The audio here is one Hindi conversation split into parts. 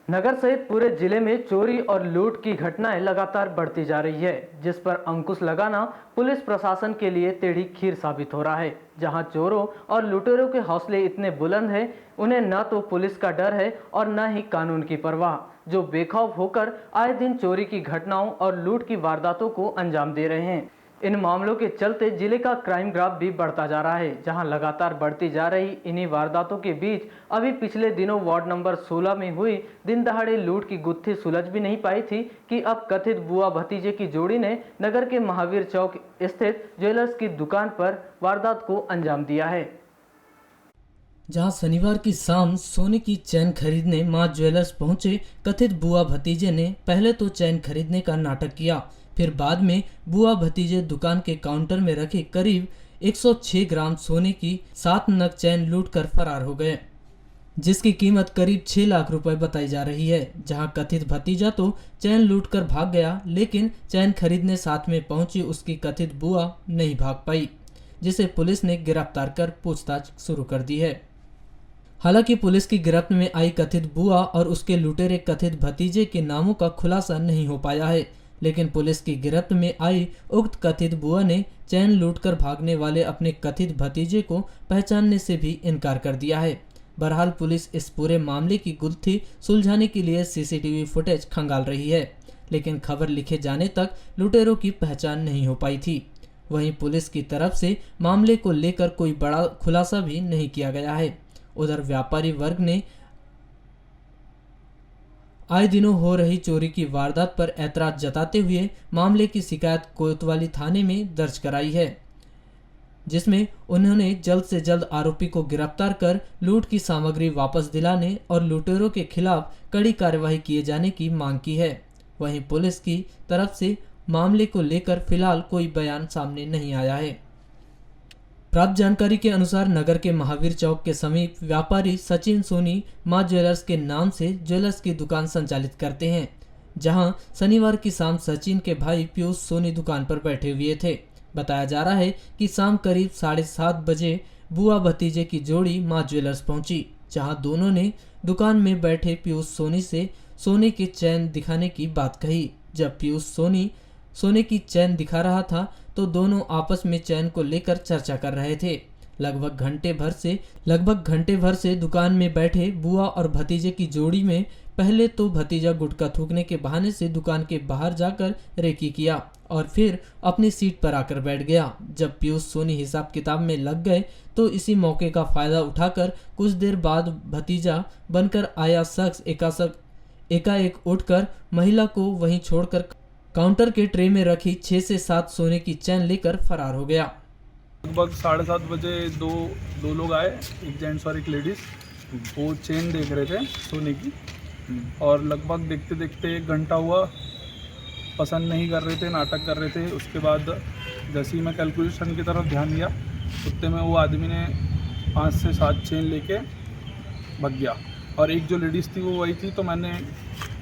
नगर सहित पूरे जिले में चोरी और लूट की घटनाएं लगातार बढ़ती जा रही है, जिस पर अंकुश लगाना पुलिस प्रशासन के लिए टेढ़ी खीर साबित हो रहा है। जहां चोरों और लुटेरों के हौसले इतने बुलंद हैं, उन्हें न तो पुलिस का डर है और न ही कानून की परवाह, जो बेखौफ होकर आए दिन चोरी की घटनाओं और लूट की वारदातों को अंजाम दे रहे हैं। इन मामलों के चलते जिले का क्राइम ग्राफ भी बढ़ता जा रहा है, जहां लगातार बढ़ती जा रही इन्हीं वारदातों के बीच अभी पिछले दिनों वार्ड नंबर 16 में हुई दिन दहाड़े लूट की गुत्थी सुलझ भी नहीं पाई थी कि अब कथित बुआ भतीजे की जोड़ी ने नगर के महावीर चौक स्थित ज्वेलर्स की दुकान पर वारदात को अंजाम दिया है। जहां शनिवार की शाम सोने की चैन खरीदने मां ज्वेलर्स पहुंचे कथित बुआ भतीजे ने पहले तो चैन खरीदने का नाटक किया, फिर बाद में बुआ भतीजे दुकान के काउंटर में रखे करीब 106 ग्राम सोने की 7 नग चैन लूटकर फरार हो गए, जिसकी कीमत करीब 6 लाख रुपए बताई जा रही है। जहां कथित भतीजा तो चैन लूटकर भाग गया, लेकिन चैन खरीदने साथ में पहुंची उसकी कथित बुआ नहीं भाग पाई, जिसे पुलिस ने गिरफ्तार कर पूछताछ शुरू कर दी है। हालांकि पुलिस की गिरफ्त में आई कथित बुआ और उसके लुटेरे कथित भतीजे के नामों का खुलासा नहीं हो पाया है, लेकिन पुलिस की गिरफ्त में आई उक्त कथित बुआ ने चैन लूटकर भागने वाले अपने कथित भतीजे को पहचानने से भी इनकार कर दिया है। बहरहाल पुलिस इस पूरे मामले की गुत्थी सुलझाने के लिए सीसीटीवी फुटेज खंगाल रही है, लेकिन खबर लिखे जाने तक लुटेरों की पहचान नहीं हो पाई थी। वहीं पुलिस की तरफ से मामले को लेकर कोई बड़ा खुलासा भी नहीं किया गया है। उधर व्यापारी वर्ग ने आए दिनों हो रही चोरी की वारदात पर ऐतराज जताते हुए मामले की शिकायत कोतवाली थाने में दर्ज कराई है, जिसमें उन्होंने जल्द से जल्द आरोपी को गिरफ्तार कर लूट की सामग्री वापस दिलाने और लुटेरों के खिलाफ कड़ी कार्रवाई किए जाने की मांग की है। वहीं पुलिस की तरफ से मामले को लेकर फिलहाल कोई बयान सामने नहीं आया है। प्राप्त जानकारी के अनुसार नगर के महावीर चौक के समीप व्यापारी सचिन सोनी मां ज्वेलर्स के नाम से ज्वेलर्स की दुकान संचालित करते हैं, जहां शनिवार की शाम सचिन के भाई पीयूष सोनी दुकान पर बैठे हुए थे। बताया जा रहा है कि शाम करीब 7:30 बजे बुआ भतीजे की जोड़ी मां ज्वेलर्स पहुंची, जहां दोनों ने दुकान में बैठे पीयूष सोनी से सोने की चैन दिखाने की बात कही। जब पीयूष सोने की चैन दिखा रहा था तो दोनों आपस में चैन को लेकर चर्चा कर रहे थे। लगभग घंटे भर से दुकान में बैठे बुआ और भतीजे की जोड़ी में पहले तो भतीजा गुटखा थूकने के बहाने से दुकान के बाहर जाकर रेकी किया और फिर अपनी सीट पर आकर बैठ गया। जब पीयूष सोनी हिसाब किताब में लग गए तो इसी मौके का फायदा उठाकर कुछ देर बाद भतीजा बनकर आया शख्स एकाएक उठकर महिला को वहीं छोड़कर काउंटर के ट्रे में रखी 6 से 7 सोने की चैन लेकर फरार हो गया। लगभग 7:30 बजे दो लोग आए, एक जेंट्स और एक लेडीज़। वो चेन देख रहे थे सोने की और लगभग देखते देखते 1 घंटा हुआ, पसंद नहीं कर रहे थे, नाटक कर रहे थे। उसके बाद जैसे ही मैं कैलकुलेशन की तरफ ध्यान दिया उतने में वो आदमी ने 5 से 7 चेन लेके भाग गया और एक जो लेडीज़ थी वो वही थी। तो मैंने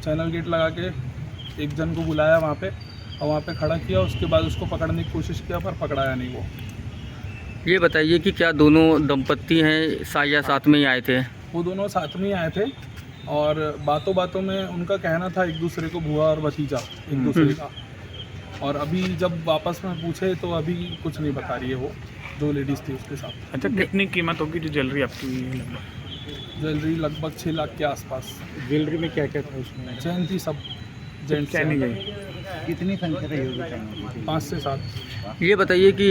चैनल गेट लगा के एक जन को बुलाया वहाँ पे और वहाँ पे खड़ा किया। उसके बाद उसको पकड़ने की कोशिश किया पर पकड़ाया नहीं। वो ये बताइए कि क्या दोनों दंपत्ति हैं या साथ में ही आए थे? वो दोनों साथ में ही आए थे और बातों बातों में उनका कहना था एक दूसरे को बुआ और भतीजा एक दूसरे का। और अभी जब वापस में पूछे तो अभी कुछ नहीं बता रही है वो जो लेडीज़ थी उसके साथ। अच्छा, कितनी कीमत होगी जो ज्वेलरी आपकी? ज्वेलरी लगभग 6 लाख के आसपास। ज्वेलरी में क्या क्या था उसमें? चैन थी, सब जेंट्स चैन ही गई। कितनी संख्या रही होगी? 5 से 7। ये बताइए कि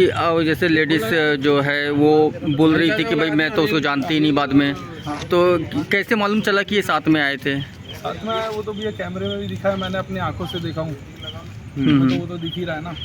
जैसे लेडीज़ जो है वो बोल रही थी कि भाई मैं तो उसको जानती ही नहीं बाद में, तो कैसे मालूम चला कि ये साथ में आए थे? साथ में आया वो तो भैया कैमरे में भी दिखा है, मैंने अपनी आंखों से देखा हूँ, तो वो तो दिख ही रहा है ना।